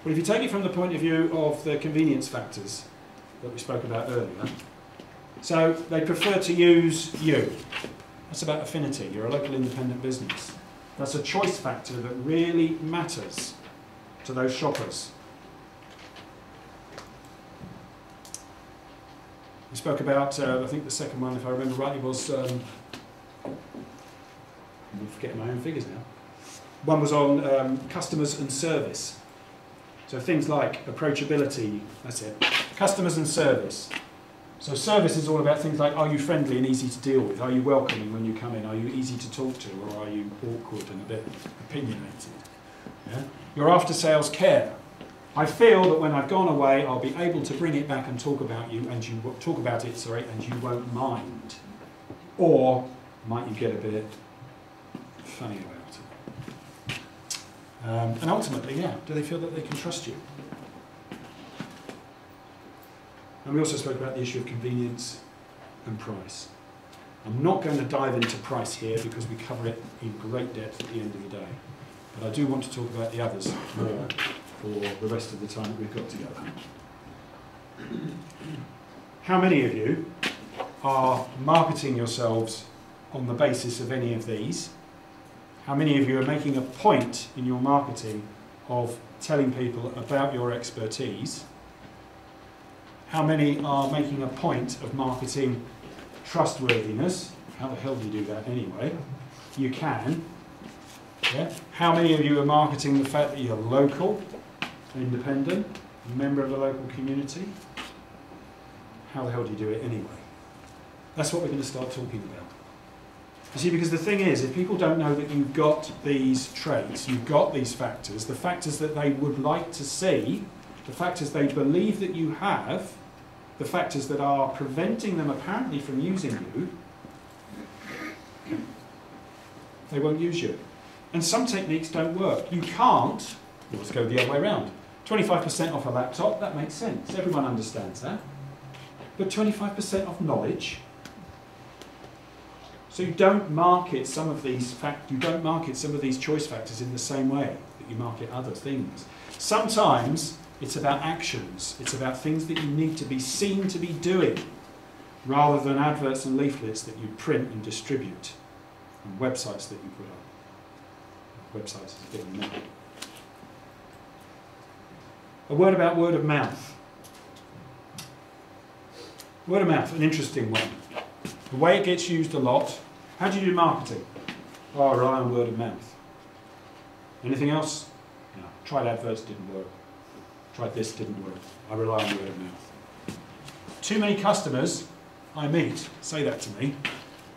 Well, if you take it from the point of view of the convenience factors that we spoke about earlier, so they prefer to use you. That's about affinity. You're a local independent business. That's a choice factor that really matters to those shoppers. We spoke about, I think the second one, if I remember rightly, was, I'm forgetting my own figures now. One was on customers and service. So things like approachability, that's it. Customers and service. So service is all about things like, are you friendly and easy to deal with? Are you welcoming when you come in? Are you easy to talk to? Or are you awkward and a bit opinionated? Yeah? Your after-sales care. I feel that when I've gone away, I'll be able to bring it back and talk about you, and you talk about it, sorry, and you won't mind. Or might you get a bit funny about it? And ultimately, yeah, do they feel that they can trust you? And we also spoke about the issue of convenience and price. I'm not going to dive into price here because we cover it in great depth at the end of the day. But I do want to talk about the others more for the rest of the time that we've got together. How many of you are marketing yourselves on the basis of any of these? How many of you are making a point in your marketing of telling people about your expertise? How many are making a point of marketing trustworthiness? How the hell do you do that anyway? You can. Yeah? How many of you are marketing the fact that you're local, independent, a member of the local community? How the hell do you do it anyway? That's what we're going to start talking about. You see, because the thing is, if people don't know that you've got these traits, you've got these factors, the factors that they would like to see, the factors they believe that you have, the factors that are preventing them apparently from using you, they won't use you. And some techniques don't work. You can't, let's go the other way around. 25% off a laptop, that makes sense. Everyone understands that. But 25% off knowledge. So you don't market some of these choice factors in the same way that you market other things. Sometimes it's about actions. It's about things that you need to be seen to be doing, rather than adverts and leaflets that you print and distribute, and websites that you put up. Websites is a bit of a mess. A word about word of mouth. Word of mouth, an interesting one. The way it gets used a lot. How do you do marketing? Oh, I rely on word of mouth. Anything else? No. Tried adverts, didn't work. Tried this, didn't work. I rely on word of mouth. Too many customers I meet say that to me.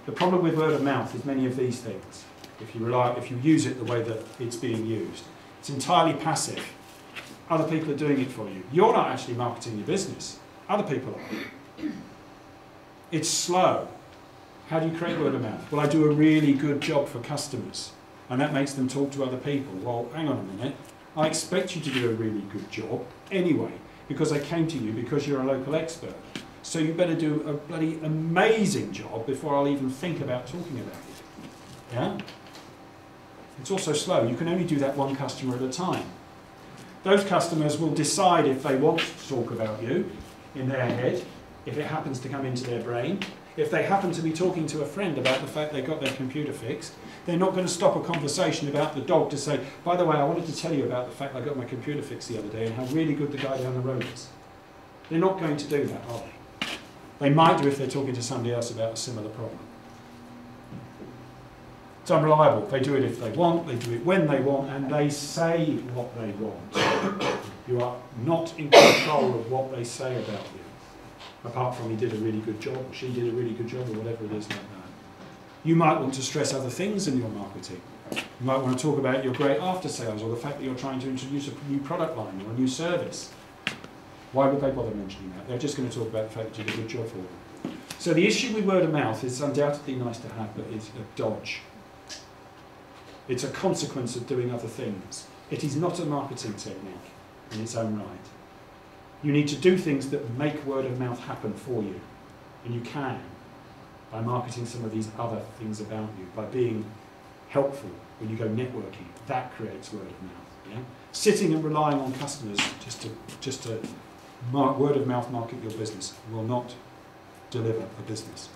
The problem with word of mouth is many of these things. If you use it the way that it's being used, it's entirely passive. Other people are doing it for you. You're not actually marketing your business. Other people are. It's slow. How do you create word of mouth? Well, I do a really good job for customers, and that makes them talk to other people. Well, hang on a minute. I expect you to do a really good job anyway, because I came to you because you're a local expert. So you better do a bloody amazing job before I'll even think about talking about it. Yeah? It's also slow. You can only do that one customer at a time. Those customers will decide if they want to talk about you in their head, if it happens to come into their brain. If they happen to be talking to a friend about the fact they got their computer fixed, they're not going to stop a conversation about the dog to say, by the way, I wanted to tell you about the fact I got my computer fixed the other day and how really good the guy down the road is. They're not going to do that, are they? They might do if they're talking to somebody else about a similar problem. It's unreliable. They do it if they want, they do it when they want, and they say what they want. You are not in control of what they say about you. Apart from he did a really good job, or she did a really good job, or whatever it is like that. You might want to stress other things in your marketing. You might want to talk about your great after sales, or the fact that you're trying to introduce a new product line or a new service. Why would they bother mentioning that? They're just going to talk about the fact that you did a good job for them. So the issue with word of mouth is undoubtedly nice to have, but it's a dodge. It's a consequence of doing other things. It is not a marketing technique in its own right. You need to do things that make word of mouth happen for you. And you can by marketing some of these other things about you, by being helpful when you go networking. That creates word of mouth. Yeah? Sitting and relying on customers just to word of mouth market your business will not deliver a business.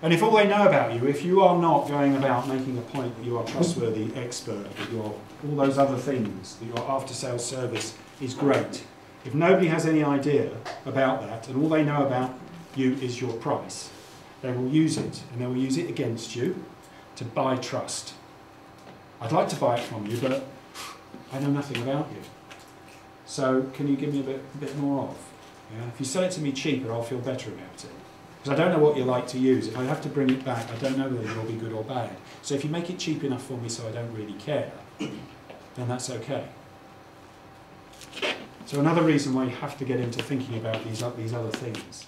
And if all they know about you, if you are not going about making a point that you are trustworthy, expert, that you're all those other things, that your after-sales service is great, if nobody has any idea about that and all they know about you is your price, they will use it, and they will use it against you to buy trust. I'd like to buy it from you, but I know nothing about you. So can you give me a bit more of? Yeah? If you sell it to me cheaper, I'll feel better about it. Because I don't know what you like to use. If I have to bring it back, I don't know whether it will be good or bad. So if you make it cheap enough for me so I don't really care, then that's okay. So another reason why you have to get into thinking about these other things.